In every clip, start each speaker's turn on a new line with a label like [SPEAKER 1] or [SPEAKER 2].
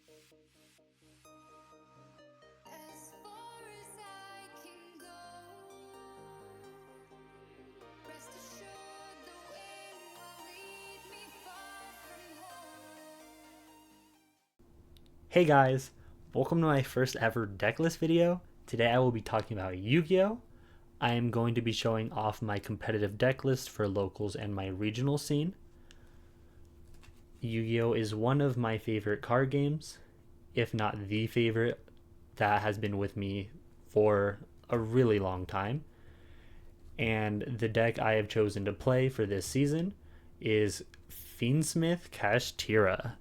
[SPEAKER 1] As far as I can go, rest assured the way will lead me far from home.
[SPEAKER 2] Hey guys, welcome to my first ever decklist video. Today I will be talking about Yu-Gi-Oh! I am going to be showing off my competitive decklist for locals and my regional scene. Yu-Gi-Oh! Is one of my favorite card games, if not the favorite, that has been with me for a really long time. And the deck I have chosen to play for this season is Fiendsmith Kashtira.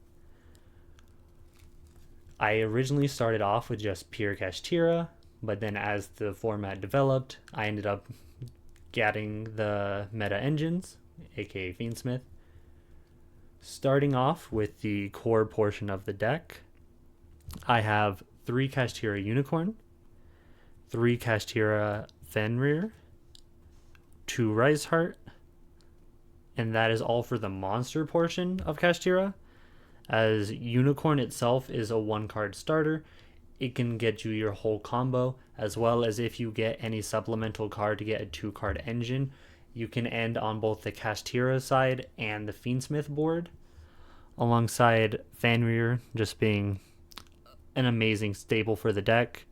[SPEAKER 2] I originally started off with just pure Kashtira, but then as the format developed, I ended up getting the meta engines, aka Fiendsmith. Starting off with the core portion of the deck, I have 3 Kashtira Unicorn, 3 Kashtira Fenrir, 2 Rise Heart, and that is all for the monster portion of Kashtira. As Unicorn itself is a 1 card starter, it can get you your whole combo, as well as if you get any supplemental card to get a 2 card engine, you can end on both the Kashtira side and the Fiendsmith board, alongside Fenrir just being an amazing staple for the deck.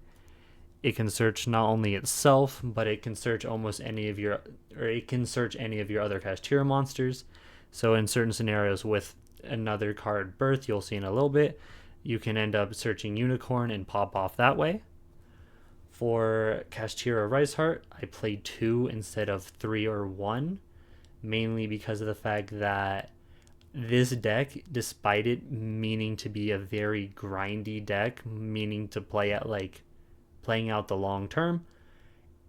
[SPEAKER 2] It can search not only itself, but it can search almost any of your, or it can search any of your other Kashtira monsters. So in certain scenarios with another card Birth, you'll see in a little bit, you can end up searching Unicorn and pop off that way. For Kashtira Rise Heart, I played 2 instead of 3 or 1, mainly because of the fact that this deck, despite it meaning to be a very grindy deck, meaning to play at like playing out the long term,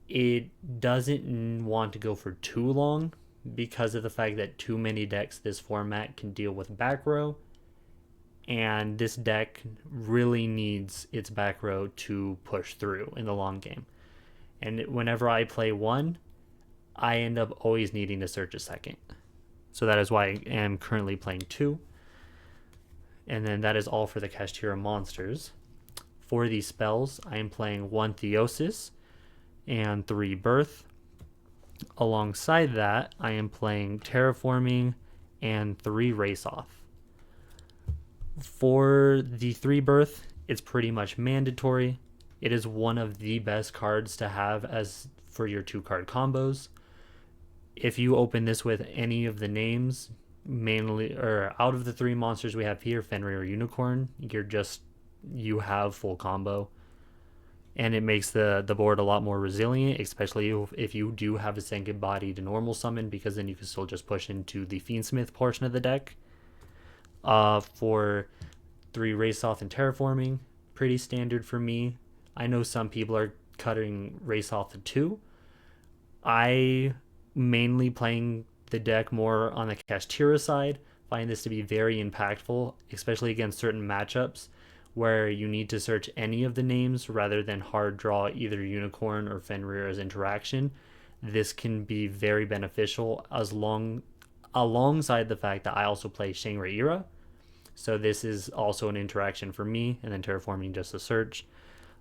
[SPEAKER 2] it doesn't want to go for too long because of the fact that too many decks this format can deal with back row, and this deck really needs its back row to push through in the long game. And whenever I play 1, I end up always needing to search a second. So that is why I am currently playing 2. And then that is all for the Kashtira monsters. For these spells, I am playing 1 Theosis and 3 Birth. Alongside that, I am playing Terraforming and 3 Race Off. For the 3 Birth, it's pretty much mandatory. It is one of the best cards to have as for your 2 card combos. If you open this with any of the names, mainly or out of the 3 monsters we have here, Fenrir or Unicorn, you have full combo, and it makes the board a lot more resilient, especially if you do have a second body to normal summon, because then you can still just push into the Fiendsmith portion of the deck. For 3 Race Off and Terraforming, pretty standard for me. I know some people are cutting Race Off to 2. I mainly playing the deck more on the Kashtira side, find this to be very impactful, especially against certain matchups where you need to search any of the names rather than hard draw either Unicorn or Fenrir as interaction. This can be very beneficial alongside the fact that I also play Shangri Era. So this is also an interaction for me, and then Terraforming just a search.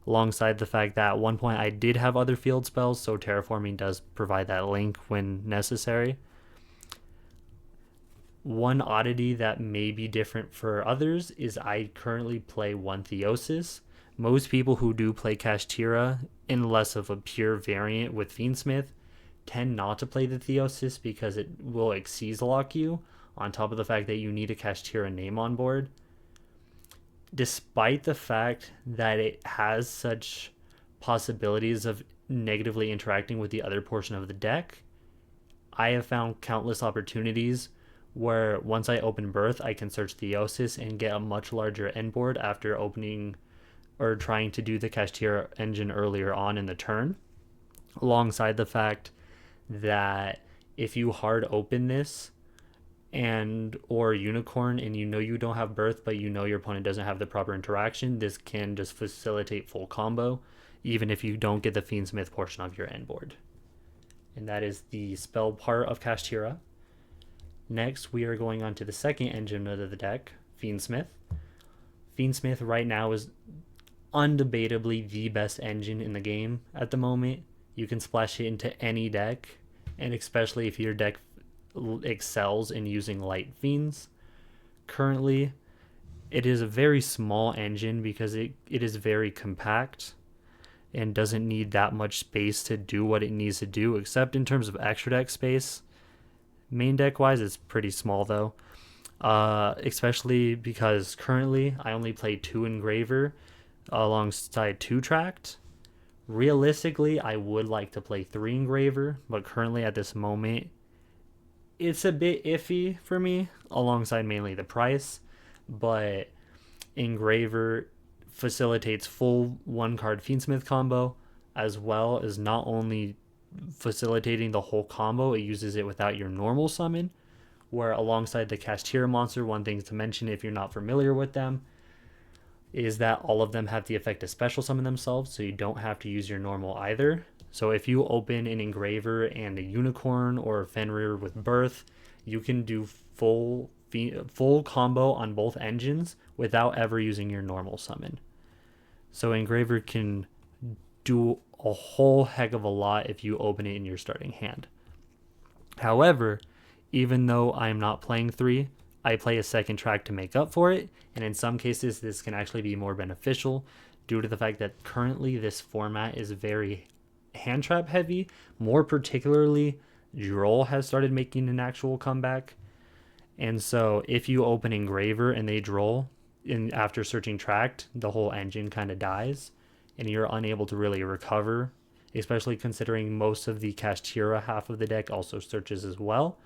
[SPEAKER 2] Alongside the fact that at one point I did have other field spells, so Terraforming does provide that link when necessary. One oddity that may be different for others is I currently play 1 Theosis. Most people who do play Kashtira, unless of a pure variant with Fiendsmith, tend not to play the Theosis because it will Xyz lock you, on top of the fact that you need a Kashtira name on board. Despite the fact that it has such possibilities of negatively interacting with the other portion of the deck, I have found countless opportunities where once I open Birth, I can search Theosis and get a much larger end board after opening or trying to do the Kashtira engine earlier on in the turn. Alongside the fact that if you hard open this and or Unicorn and you know you don't have Birth, but you know your opponent doesn't have the proper interaction, this can just facilitate full combo, even if you don't get the Fiendsmith portion of your end board. And that is the spell part of Kashtira. Next, we are going on to the second engine of the deck, Fiendsmith. Fiendsmith right now is undebatably the best engine in the game at the moment. You can splash it into any deck, and especially if your deck excels in using light fiends. Currently, it is a very small engine because it is very compact and doesn't need that much space to do what it needs to do, except in terms of extra deck space. Main deck wise, it's pretty small though. Especially because currently I only play 2 Engraver alongside 2 Tract. Realistically, I would like to play 3 Engraver, but currently at this moment, it's a bit iffy for me, alongside mainly the price. But Engraver facilitates full 1 card Fiendsmith combo, as well as not only facilitating the whole combo, it uses it without your normal summon. Where alongside the Kashtira monster, one thing to mention if you're not familiar with them is that all of them have the effect to special summon themselves, so you don't have to use your normal either. So if you open an Engraver and a Unicorn or a Fenrir with Birth, you can do full combo on both engines without ever using your normal summon. So Engraver can do a whole heck of a lot if you open it in your starting hand. However, even though I am not playing 3, I play a second track to make up for it, and in some cases this can actually be more beneficial due to the fact that currently this format is very hand trap heavy. More particularly, Droll has started making an actual comeback. And so if you open Engraver and they Droll, after searching Tract, the whole engine kind of dies, and you're unable to really recover, especially considering most of the Kashtira half of the deck also searches as well.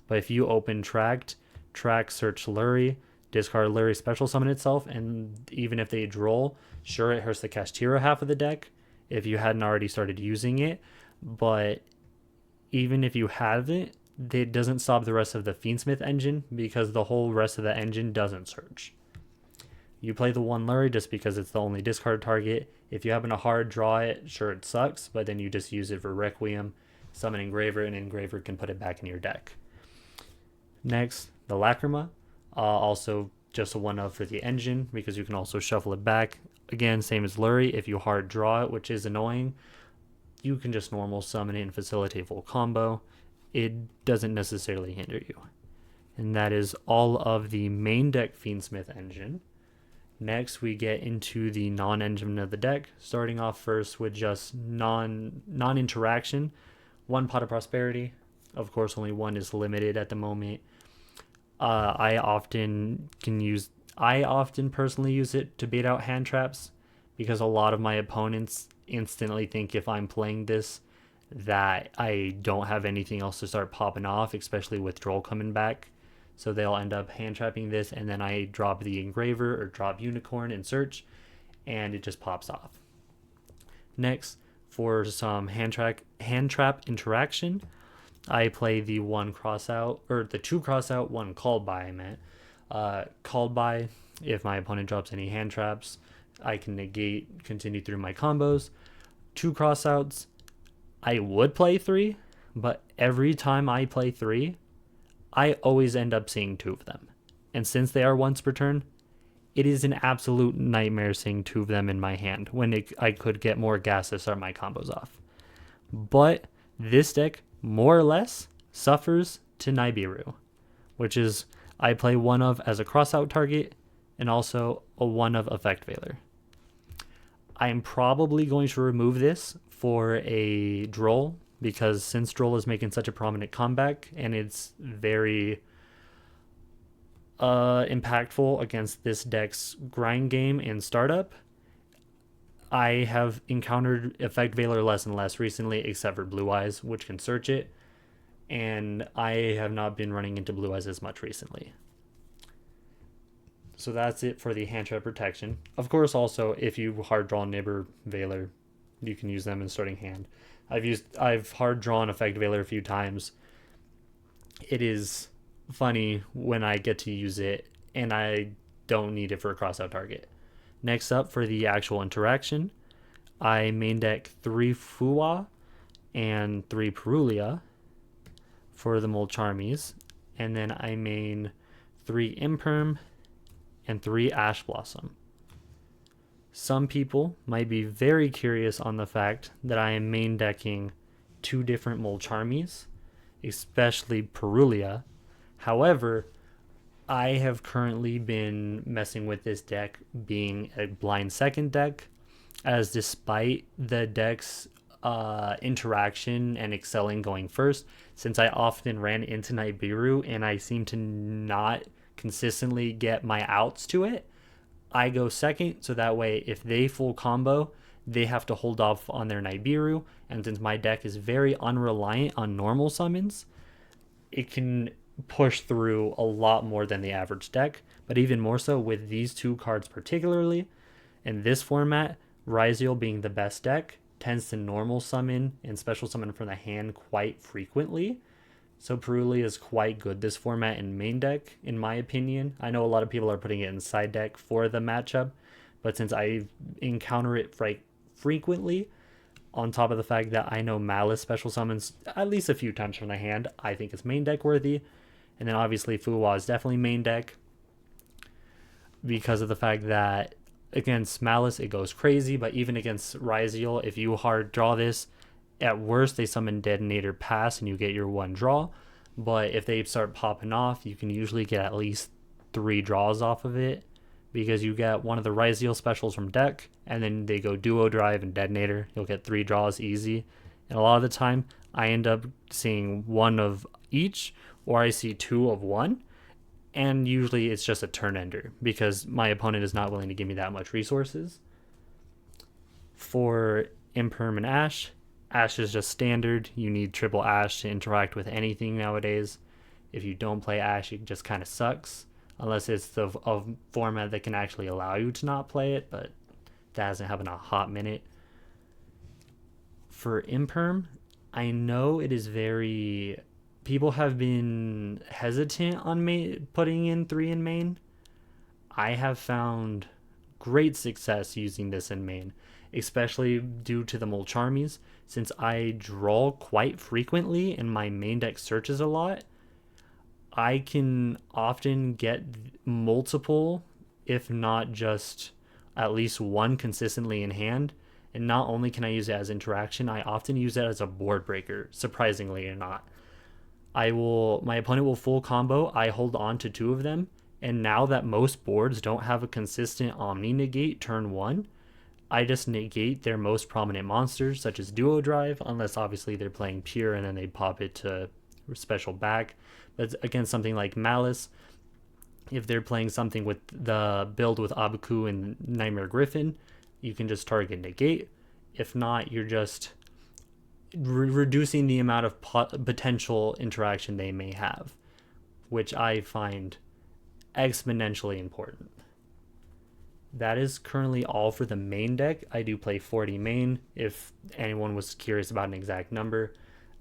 [SPEAKER 2] But if you open Tract, search Lurie, discard Lurie, special summon itself, and even if they Droll, sure, it hurts the Kashtira half of the deck if you hadn't already started using it, but even if you haven't, it doesn't stop the rest of the Fiendsmith engine because the whole rest of the engine doesn't search. You play the 1 Lurie just because it's the only discard target. If you happen to hard draw it, sure, it sucks, but then you just use it for Requiem, summon Engraver, and Engraver can put it back in your deck. Next, the Lacrima. Also just a 1-of for the engine because you can also shuffle it back. Again, same as Lurie. If you hard draw it, which is annoying, you can just normal summon it and facilitate full combo. It doesn't necessarily hinder you. And that is all of the main deck Fiendsmith engine. Next, we get into the non-engine of the deck, starting off first with just non-interaction. 1 Pot of Prosperity. Of course, only 1 is limited at the moment. I often personally use it to bait out hand traps because a lot of my opponents instantly think if I'm playing this that I don't have anything else to start popping off, especially with Droll coming back. So they'll end up hand trapping this, and then I drop the Engraver or drop Unicorn and search, and it just pops off. Next, for some hand trap interaction, I play the 1 crossout, or the 2 crossout, 1 called by, I meant. Called by, if my opponent drops any hand traps, I can negate, continue through my combos. 2 crossouts, I would play 3, but every time I play 3, I always end up seeing 2 of them. And since they are once per turn, it is an absolute nightmare seeing 2 of them in my hand when I could get more gas to start my combos off. But this deck, more or less, suffers to Nibiru, which is I play 1-of as a crossout target and also a 1-of Effect Veiler. I am probably going to remove this for a Droll because since Droll is making such a prominent comeback and it's very impactful against this deck's grind game and startup, I have encountered Effect Veiler less and less recently, except for Blue Eyes, which can search it, and I have not been running into Blue Eyes as much recently. So that's it for the hand trap protection. Of course, also, if you hard draw Nibber Veiler, you can use them in starting hand. I've hard drawn Effect Veiler a few times. It is funny when I get to use it, and I don't need it for a crossout target. Next up, for the actual interaction, I main deck 3 Fua and 3 Perulia for the Molcharmies, and then I main 3 Imperm and 3 Ash Blossom. Some people might be very curious on the fact that I am main decking 2 different Molcharmies, especially Perulia. However, I have currently been messing with this deck being a blind second deck, as despite the deck's interaction and excelling going first, since I often ran into Nibiru and I seem to not consistently get my outs to it, I go second, so that way if they full combo, they have to hold off on their Nibiru, and since my deck is very unreliant on normal summons, it can push through a lot more than the average deck. But even more so with these 2 cards particularly, in this format, Ryziel being the best deck tends to normal summon and special summon from the hand quite frequently. So Perulia is quite good this format in main deck, in my opinion. I know a lot of people are putting it in side deck for the matchup, but since I encounter it frequently, on top of the fact that I know Malice special summons at least a few times from the hand, I think it's main deck worthy. And then obviously Fuwa is definitely main deck because of the fact that against Malice it goes crazy, but even against Ryziel, if you hard draw this, at worst they summon Detonator Pass and you get your 1 draw. But if they start popping off, you can usually get at least 3 draws off of it, because you get one of the Ryziel specials from deck, and then they go Duo Drive and Detonator. You'll get 3 draws easy. And a lot of the time, I end up seeing 1 of each, or I see 2 of 1. And usually it's just a turn ender, because my opponent is not willing to give me that much resources. For Imperm and Ash, Ash is just standard. You need triple Ash to interact with anything nowadays. If you don't play Ash, it just kind of sucks. Unless it's a format that can actually allow you to not play it, but that hasn't happened in a hot minute. For Imperm, I know it is very... People have been hesitant on putting in 3 in main. I have found great success using this in main, especially due to the Molcharmies. Since I draw quite frequently and my main deck searches a lot, I can often get multiple, if not just at least 1 consistently in hand. And not only can I use it as interaction, I often use it as a board breaker, surprisingly or not. My opponent will full combo, I hold on to 2 of them, and now that most boards don't have a consistent Omni negate turn 1, I just negate their most prominent monsters, such as Duo Drive, unless obviously they're playing Pure and then they pop it to special back. But against something like Malice, if they're playing something with the build with Abaku and Nightmare Griffin, you can just target negate. If not, you're just reducing the amount of potential interaction they may have, which I find exponentially important. That is currently all for the main deck. I do play 40 main, if anyone was curious about an exact number.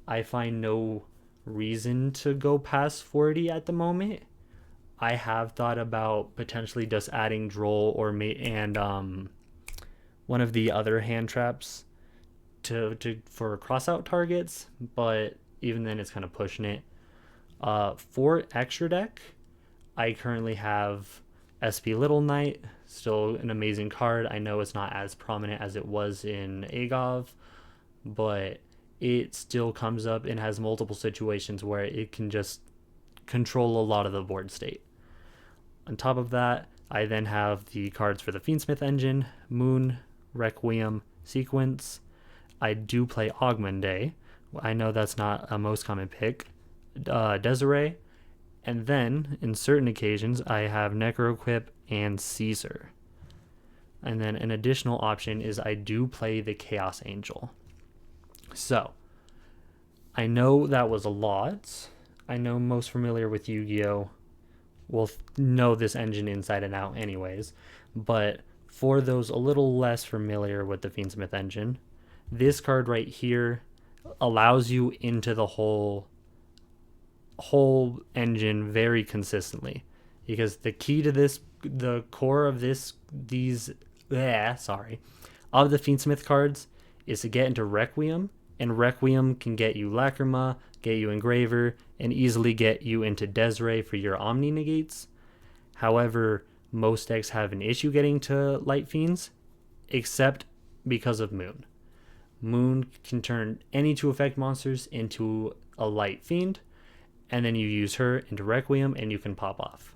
[SPEAKER 2] I find no reason to go past 40 at the moment. I have thought about potentially just adding Droll or one of the other hand traps for crossout targets, but even then it's kind of pushing it. For extra deck, I currently have SP Little Knight, still an amazing card. I know it's not as prominent as it was in Agov, but it still comes up and has multiple situations where it can just control a lot of the board state. On top of that, I then have the cards for the Fiendsmith engine, Moon, Requiem, Sequence. I do play Augmenday. I know that's not a most common pick. Desiree. And then, in certain occasions, I have Necroequip and Caesar. And then an additional option is I do play the Chaos Angel. So, I know that was a lot. I know most familiar with Yu-Gi-Oh! Will know this engine inside and out anyways. But for those a little less familiar with the Fiendsmith engine, this card right here allows you into the whole engine very consistently, because the key to this, the core of of the Fiendsmith cards is to get into Requiem, and Requiem can get you Lacrima, get you Engraver, and easily get you into Desiree for your Omni negates. However, Most decks have an issue getting to Light Fiends, except because of Moon. Moon can turn any 2 effect monsters into a Light Fiend, and then you use her into Requiem and you can pop off.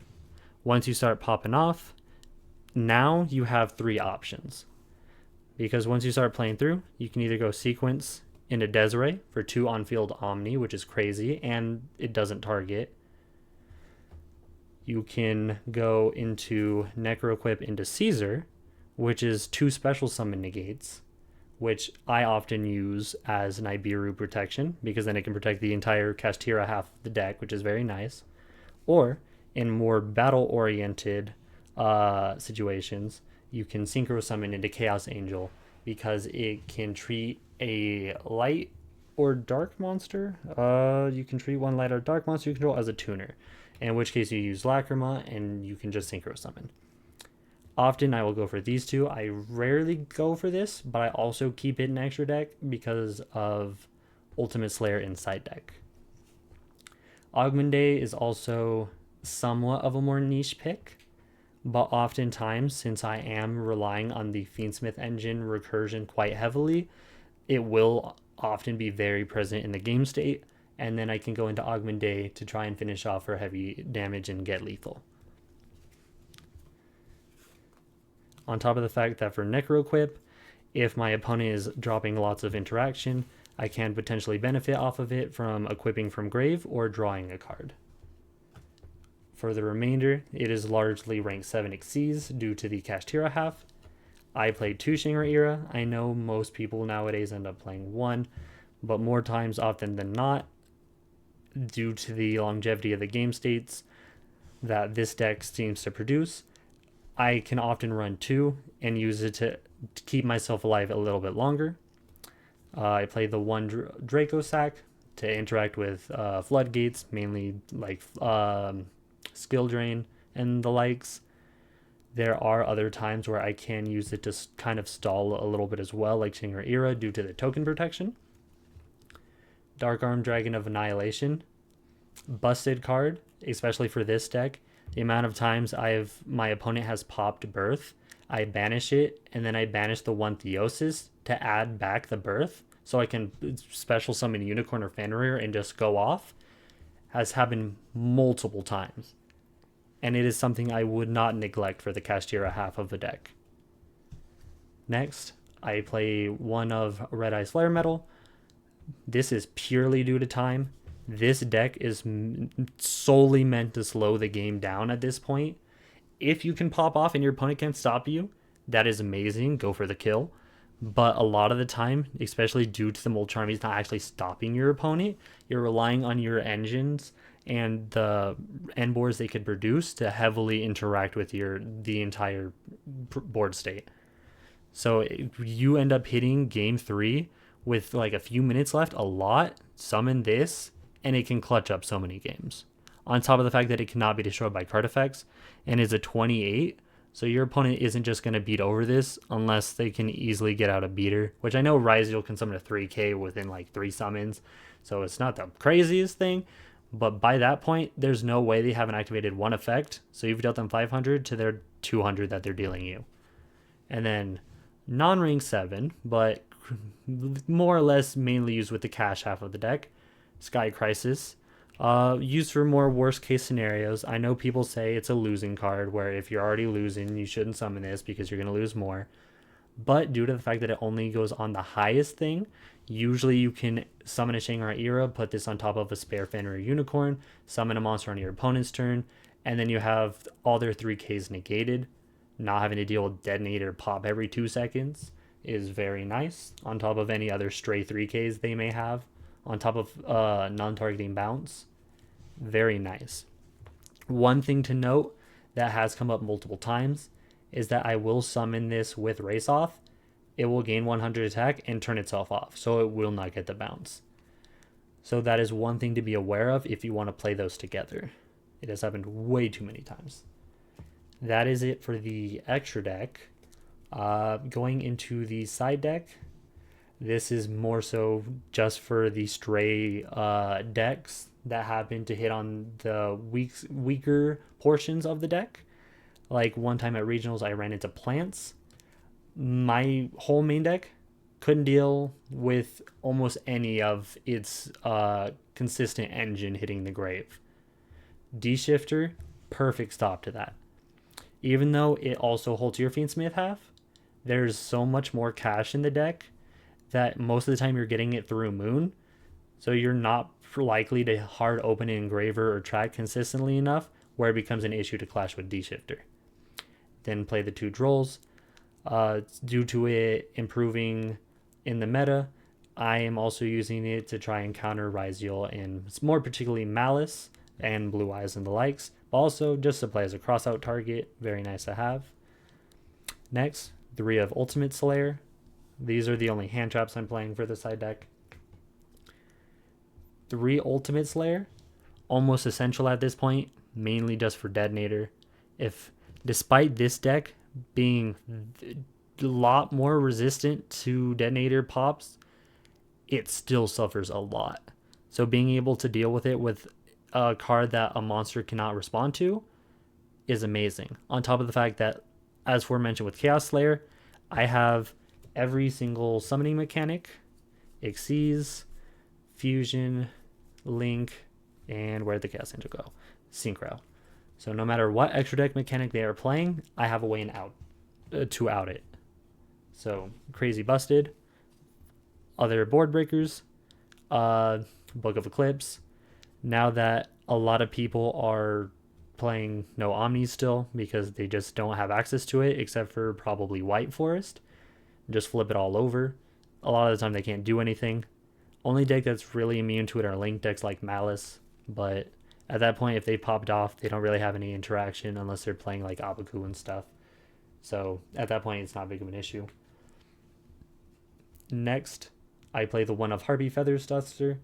[SPEAKER 2] Once you start popping off, now you have 3 options. Because once you start playing through, you can either go sequence into Desiree for 2 on-field Omni, which is crazy, and it doesn't target. You can go into Necroequip into Caesar, which is 2 special summon negates, which I often use as an Ibiru protection, because then it can protect the entire Kashtira half of the deck, which is very nice. Or, in more battle-oriented situations, you can Synchro Summon into Chaos Angel, because it can treat a light or dark monster. You can treat one light or dark monster you control as a tuner, in which case you use Lacrima and you can just Synchro Summon. Often I will go for these 2. I rarely go for this, but I also keep it in extra deck because of Ultimate Slayer in side deck. Augmenday is also somewhat of a more niche pick, but oftentimes, since I am relying on the Fiendsmith engine recursion quite heavily, it will often be very present in the game state, and then I can go into Augmenday to try and finish off for heavy damage and get lethal. On top of the fact that for Necroequip, if my opponent is dropping lots of interaction, I can potentially benefit off of it from equipping from grave or drawing a card. For the remainder, it is largely rank 7 Xyz due to the Kashtira half. I played 2 Shinra Era. I know most people nowadays end up playing 1, but more times often than not, due to the longevity of the game states that this deck seems to produce, I can often run 2 and use it to keep myself alive a little bit longer. I play the 1 Draco Sack to interact with floodgates, mainly like skill drain and the likes. There are other times where I can use it to kind of stall a little bit as well, like Shinra Era, due to the token protection. Dark Arm Dragon of Annihilation. Busted card, especially for this deck. The amount of times my opponent has popped Birth, I banish it, and then I banish the 1 Theosis to add back the Birth, so I can special summon Unicorn or Fenrir and just go off, has happened multiple times. And it is something I would not neglect for the Kashtira half of the deck. Next, I play 1 of Red Ice Flare Metal. This is purely due to time. This deck is solely meant to slow the game down at this point. If you can pop off and your opponent can't stop you, that is amazing. Go for the kill. But a lot of the time, especially due to the Mold Charmies not actually stopping your opponent, you're relying on your engines and the end boards they could produce to heavily interact with the entire board state. So you end up hitting game 3 with like a few minutes left, a lot, summon this, and it can clutch up so many games. On top of the fact that it cannot be destroyed by card effects and is a 28, so your opponent isn't just going to beat over this unless they can easily get out a beater, which I know Ryzeal can summon a 3k within like 3 summons, so it's not the craziest thing, but by that point, there's no way they haven't activated 1 effect, so you've dealt them 500 to their 200 that they're dealing you. And then non-rank 7, but more or less mainly used with the cash half of the deck, Sky Crisis. Used for more worst case scenarios. I know people say it's a losing card where if you're already losing, you shouldn't summon this because you're going to lose more. But due to the fact that it only goes on the highest thing, usually you can summon a Shanghai Era, put this on top of a spare Fenrir Unicorn, summon a monster on your opponent's turn, and then you have all their 3Ks negated. Not having to deal with detonate or pop every 2 seconds is very nice, on top of any other stray 3Ks they may have, on top of non-targeting bounce. Very nice. One thing to note that has come up multiple times is that I will summon this with Race Off. It will gain 100 attack and turn itself off, so it will not get the bounce. So that is one thing to be aware of if you want to play those together. It has happened way too many times. That is it for the extra deck. Going into the side deck, this is more so just for the stray decks that happen to hit on the weaker portions of the deck. Like one time at regionals, I ran into plants. My whole main deck couldn't deal with almost any of its consistent engine hitting the grave. D-Shifter, perfect stop to that. Even though it also holds your Fiendsmith half, there's so much more cash in the deck that most of the time you're getting it through Moon, so you're not likely to hard open an Engraver or track consistently enough where it becomes an issue to clash with D-Shifter. Then play the 2 Drolls. Due to it improving in the meta, I am also using it to try and counter Ryziel and more particularly Malice and Blue Eyes and the likes, but also just to play as a crossout target. Very nice to have. Next, 3 of Ultimate Slayer. These are the only hand traps I'm playing for the side deck. 3 Ultimate Slayer, almost essential at this point, mainly just for Detonator. If despite this deck being a lot more resistant to Detonator pops, it still suffers a lot. So being able to deal with it with a card that a monster cannot respond to is amazing. On top of the fact that, as aforementioned with Chaos Slayer, I have every single summoning mechanic, Xyz, Fusion, Link, and where'd the Chaos Angel go? Synchro. So no matter what extra deck mechanic they are playing, I have a way to out it. So crazy busted. Other board breakers, Book of Eclipse. Now that a lot of people are playing no Omnis still because they just don't have access to it, except for probably White Forest, just flip it all over. A lot of the time they can't do anything. Only deck that's really immune to it are link decks like Malice, but at that point, if they popped off, they don't really have any interaction unless they're playing like Abaku and stuff. So at that point, it's not big of an issue. Next, I play the 1 of Harpy Feathers Duster.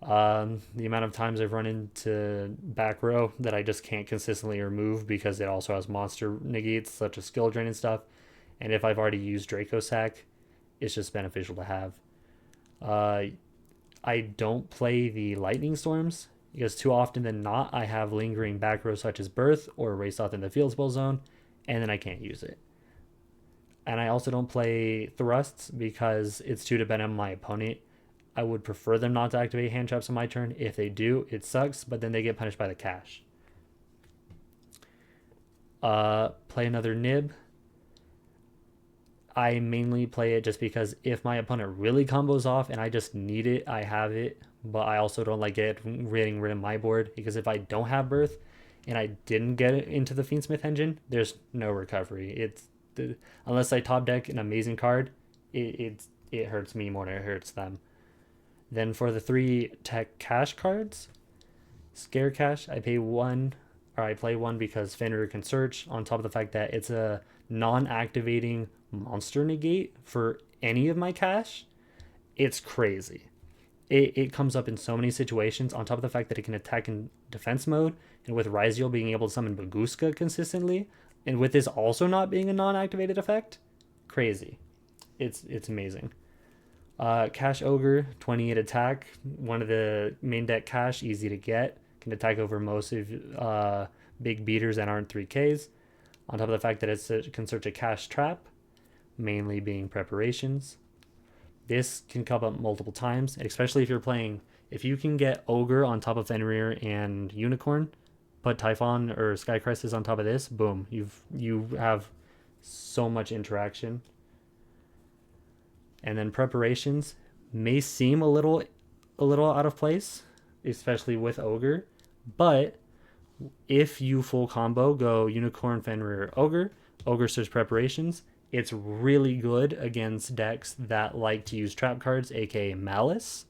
[SPEAKER 2] The amount of times I've run into back row that I just can't consistently remove because it also has monster negates such as skill drain and stuff. And if I've already used Draco Sack, it's just beneficial to have. I don't play the Lightning Storms because too often than not, I have lingering back row such as Birth or Race Off in the Field Spell Zone, and then I can't use it. And I also don't play Thrusts because it's too dependent on my opponent. I would prefer them not to activate hand traps on my turn. If they do, it sucks, but then they get punished by the cash. Play another Nib. I mainly play it just because if my opponent really combos off and I just need it, I have it. But I also don't like getting rid of my board because if I don't have Birth and I didn't get it into the Fiendsmith engine, there's no recovery. Unless I top deck an amazing card, it hurts me more than it hurts them. Then for the 3 tech cash cards, Scare Cash, I play one because Fenrir can search, on top of the fact that it's a non-activating monster negate for any of my cash. It's crazy. It comes up in so many situations, on top of the fact that it can attack in defense mode, and with Ryziel being able to summon Baguska consistently, and with this also not being a non-activated effect, crazy. It's amazing. Cash Ogre, 28 attack, one of the main deck cash, easy to get, can attack over most of big beaters that aren't 3Ks, on top of the fact that it can search a cash trap, mainly being preparations. This can come up multiple times, especially if you can get Ogre on top of Fenrir and Unicorn, put Typhon or Sky Crisis on top of this, boom, you have so much interaction. And then preparations may seem a little out of place, especially with Ogre, but if you full combo go Unicorn, Fenrir, Ogre search preparations, it's really good against decks that like to use trap cards, aka Malice,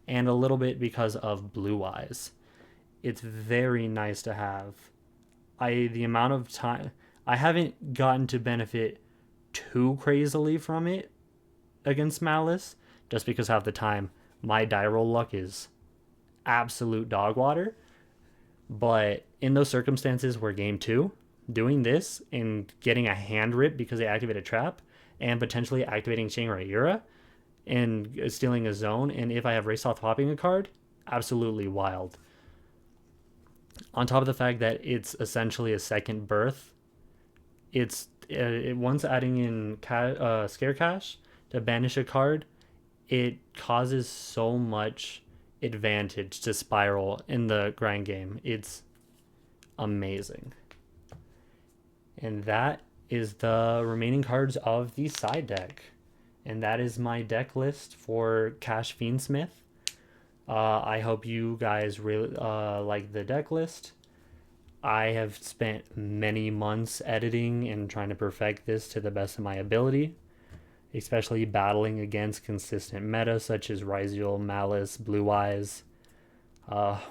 [SPEAKER 2] and a little bit because of Blue Eyes. It's very nice to have. The amount of time I haven't gotten to benefit too crazily from it against Malice, just because half the time my die roll luck is absolute dog water. But in those circumstances where game 2, doing this and getting a hand rip because they activate a trap and potentially activating Shangri-Ira and stealing a zone, and if I have Raceoff popping a card, absolutely wild. On top of the fact that it's essentially a second birth Once adding in scare cash to banish a card, it causes so much advantage to Spiral in the grind game. It's amazing. And that is the remaining cards of the side deck. And that is my deck list for Cash Fiendsmith. I hope you guys really like the deck list. I have spent many months editing and trying to perfect this to the best of my ability, especially battling against consistent meta such as Ryziel, Malice, Blue Eyes.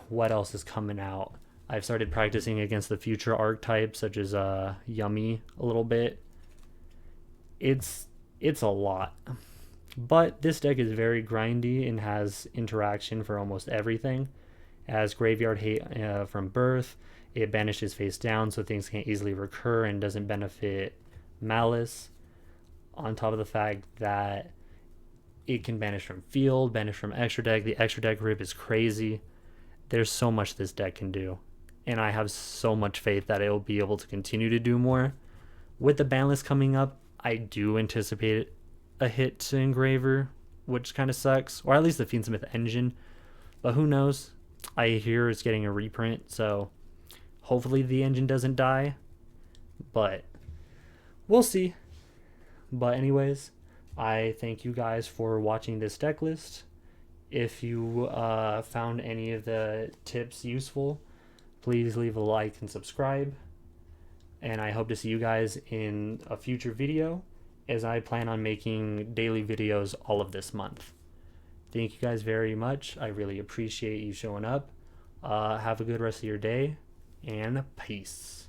[SPEAKER 2] What else is coming out? I've started practicing against the future archetypes such as Yummy a little bit. It's a lot. But this deck is very grindy and has interaction for almost everything. It has Graveyard Hate from birth. It banishes face down so things can't easily recur and doesn't benefit Malice. On top of the fact that it can banish from field, banish from extra deck. The extra deck rip is crazy. There's so much this deck can do. And I have so much faith that it will be able to continue to do more. With the ban list coming up, I do anticipate a hit to Engraver, which kind of sucks. Or at least the Fiendsmith engine. But who knows? I hear it's getting a reprint, so hopefully the engine doesn't die. But we'll see. But anyways, I thank you guys for watching this deck list. If you found any of the tips useful, please leave a like and subscribe. And I hope to see you guys in a future video, as I plan on making daily videos all of this month. Thank you guys very much. I really appreciate you showing up. Have a good rest of your day, and peace.